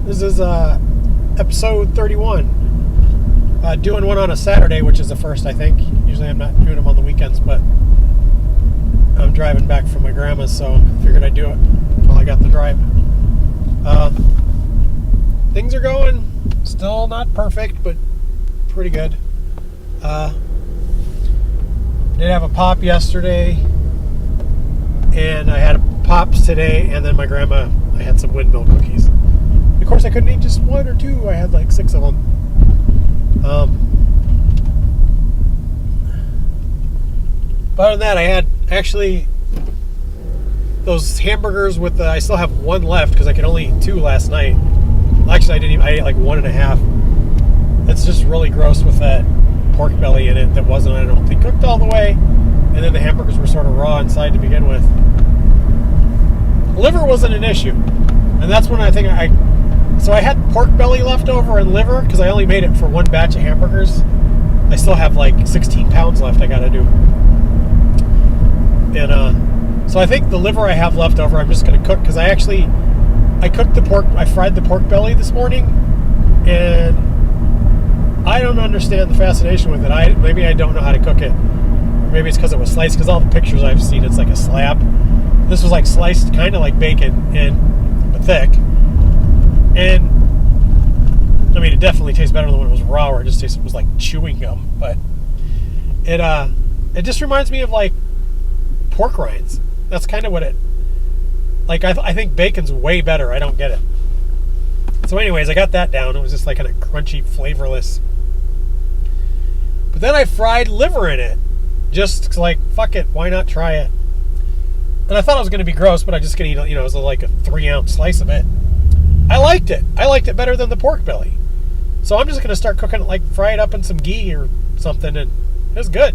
This is episode 31. Doing one on a Saturday, which is the first, I think. Usually I'm not doing them on the weekends, but I'm driving back from my grandma's, so I figured I'd do it while I got the drive. Things are going. Still not perfect, but pretty good. Did have a pop yesterday, and I had pops today, and then my grandma, I had some windmill cookies. Of course, I couldn't eat just one or two. I had like 6 of them. But other than that, I had actually those hamburgers with I still have one left because I could only eat 2 last night. Actually, I ate like 1.5. It's just really gross with that pork belly in it that wasn't, I don't think, cooked all the way. And then the hamburgers were sort of raw inside to begin with. Liver wasn't an issue. And that's when I think so I had pork belly left over and liver because I only made it for one batch of hamburgers. I still have like 16 pounds left I gotta do. And so I think the liver I have left over I'm just gonna cook because I cooked the pork, I fried the pork belly this morning, and I don't understand the fascination with it. Maybe I don't know how to cook it. Maybe it's because it was sliced, because all the pictures I've seen, it's like a slab. This was like sliced kind of like bacon, but thick. And I mean, it definitely tastes better than when it was raw, where it was like chewing gum. But it just reminds me of like pork rinds. That's kind of what it, like, I think bacon's way better. I don't get it. So anyways, I got that down. It was just like kind of crunchy, flavorless. But then I fried liver in it. Just like, fuck it, why not try it? And I thought it was going to be gross, but I just going to eat, it was like a 3-ounce slice of it. I liked it. I liked it better than the pork belly. So I'm just going to start cooking it, like fry it up in some ghee or something, and it was good.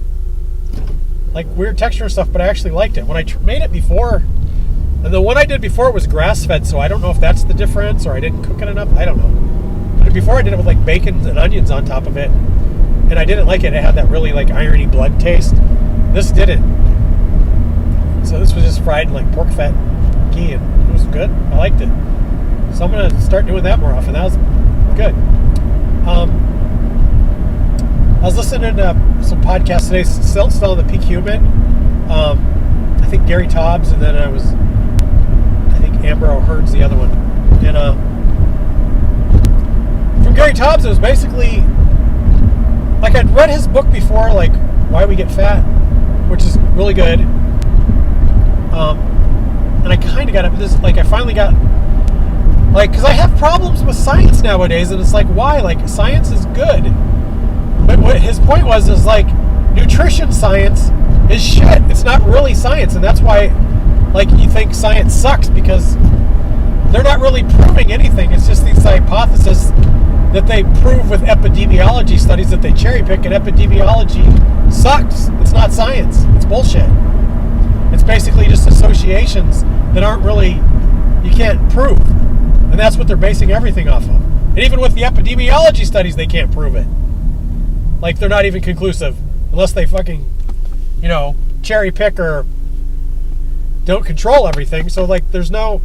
Like weird texture and stuff, but I actually liked it. When I made it before, and the one I did before was grass-fed, so I don't know if that's the difference, or I didn't cook it enough. I don't know. But before I did it with like bacon and onions on top of it, and I didn't like it. It had that really like irony blood taste. This didn't. So this was just fried in like pork fat ghee, and it was good. I liked it. So I'm gonna start doing that more often. That was good. I was listening to some podcasts today, still on the Peak Human. I think Gary Tobbs, and then I think Amber O'Heard's the other one. And from Gary Tobbs, it was basically like I'd read his book before, like Why We Get Fat, which is really good. And I kind of got up this, like I finally got, like, because I have problems with science nowadays, and it's like, why? Like, science is good. But what his point was is like, nutrition science is shit. It's not really science, and that's why, like, you think science sucks, because they're not really proving anything. It's just these hypotheses that they prove with epidemiology studies that they cherry pick, and epidemiology sucks. It's not science. It's bullshit. It's basically just associations that aren't really, you can't prove. And that's what they're basing everything off of. And even with the epidemiology studies, they can't prove it. Like, they're not even conclusive unless they fucking, cherry pick or don't control everything. So, like, there's no,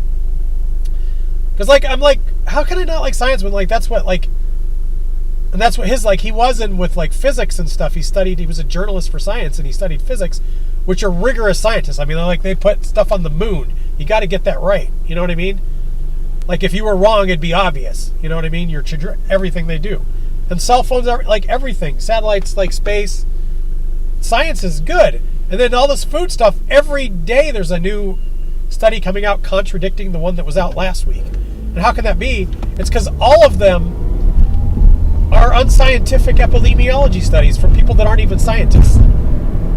because, like, I'm like, how can I not like science when, like, that's what, like, and that's what his, like, he was in with, like, physics and stuff. He was a journalist for science, and he studied physics, which are rigorous scientists. I mean, like, they put stuff on the moon. You got to get that right. You know what I mean? Like, if you were wrong, it'd be obvious. You know what I mean? Everything they do. And cell phones are, like, everything. Satellites, like, space. Science is good. And then all this food stuff, every day there's a new study coming out contradicting the one that was out last week. And how can that be? It's because all of them are unscientific epidemiology studies from people that aren't even scientists.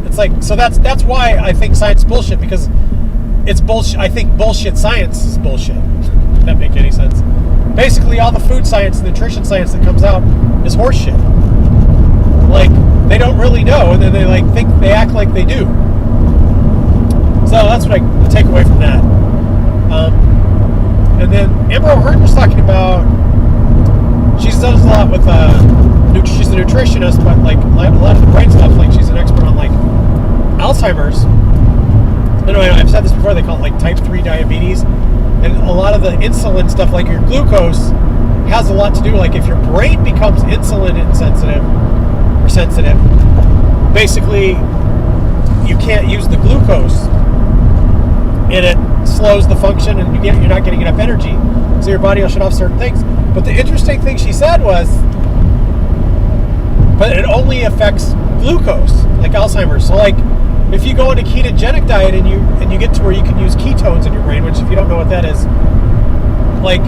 It's like, so that's why I think science is bullshit, because it's bullshit. I think bullshit science is bullshit. If that make any sense? Basically, all the food science and nutrition science that comes out is horseshit. Like, they don't really know, and then they like think they act like they do. So that's what I take away from that. And then Amber O'Heard was talking about, she does a lot with she's a nutritionist, but like a lot of the brain stuff, like she's an expert on like Alzheimer's. Anyway, I've said this before, they call it like type 3 diabetes. And a lot of the insulin stuff, like your glucose, has a lot to do. Like if your brain becomes insulin insensitive or sensitive, basically you can't use the glucose, and it slows the function, and you're not getting enough energy. So your body will shut off certain things. But the interesting thing she said was, but it only affects glucose, like Alzheimer's. So like if you go on a ketogenic diet and you get to where you can use ketones in your brain, which if you don't know what that is, like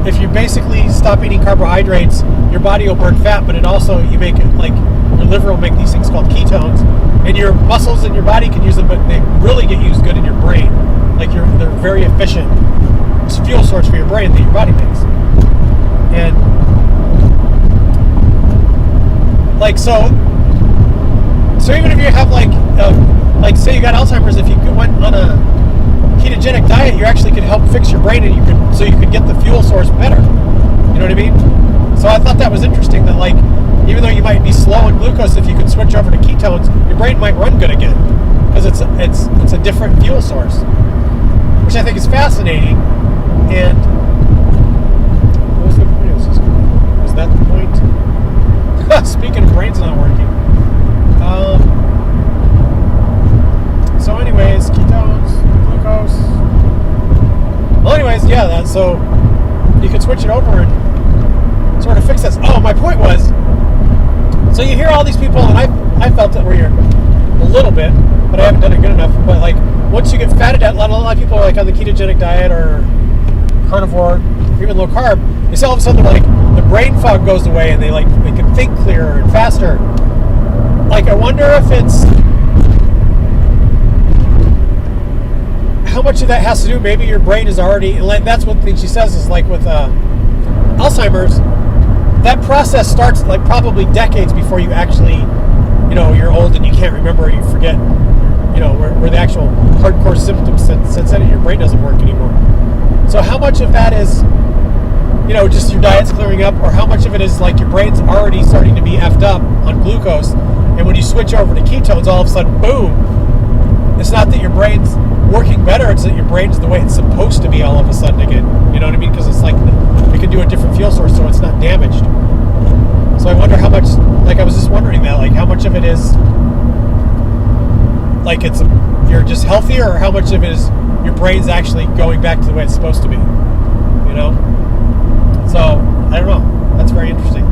if you basically stop eating carbohydrates, your body will burn fat, but it also, you make it like your liver will make these things called ketones, and your muscles and your body can use them, but they really get used good in your brain. Like they're very efficient. It's a fuel source for your brain that your body makes. And like so even if you have like say you got Alzheimer's, if you went on a ketogenic diet, you actually could help fix your brain, and you could get the fuel source better. You know what I mean? So I thought that was interesting that like even though you might be slow in glucose, if you could switch over to ketones, your brain might run good again because it's a different fuel source, which I think is fascinating. And what was the point? Was that the point? Speaking of brains not working. So anyways, ketones, glucose. Well, anyways, yeah, so you could switch it over and sort of fix this. Oh, my point was, so you hear all these people, and I felt it where you're a little bit, but I haven't done it good enough. But like, once you get fatted out, a lot of people are like on the ketogenic diet or carnivore, or even low carb, they say all of a sudden like the brain fog goes away and they can think clearer and faster. Like, I wonder if it's how much of that has to do, maybe your brain is already, that's one thing she says is like with Alzheimer's, that process starts like probably decades before you actually, you're old and you can't remember, you forget, where the actual hardcore symptoms set in, your brain doesn't work anymore. So how much of that is, just your diet's clearing up, or how much of it is like your brain's already starting to be effed up on glucose, and when you switch over to ketones, all of a sudden, boom, it's not that your brain's working better, it's that your brain's the way it's supposed to be all of a sudden again. You know what I mean? Because it's like we can do a different fuel source, so it's not damaged. So I wonder how much, like I was just wondering that, like how much of it is like you're just healthier, or how much of it is your brain's actually going back to the way it's supposed to be. So I don't know. That's very interesting.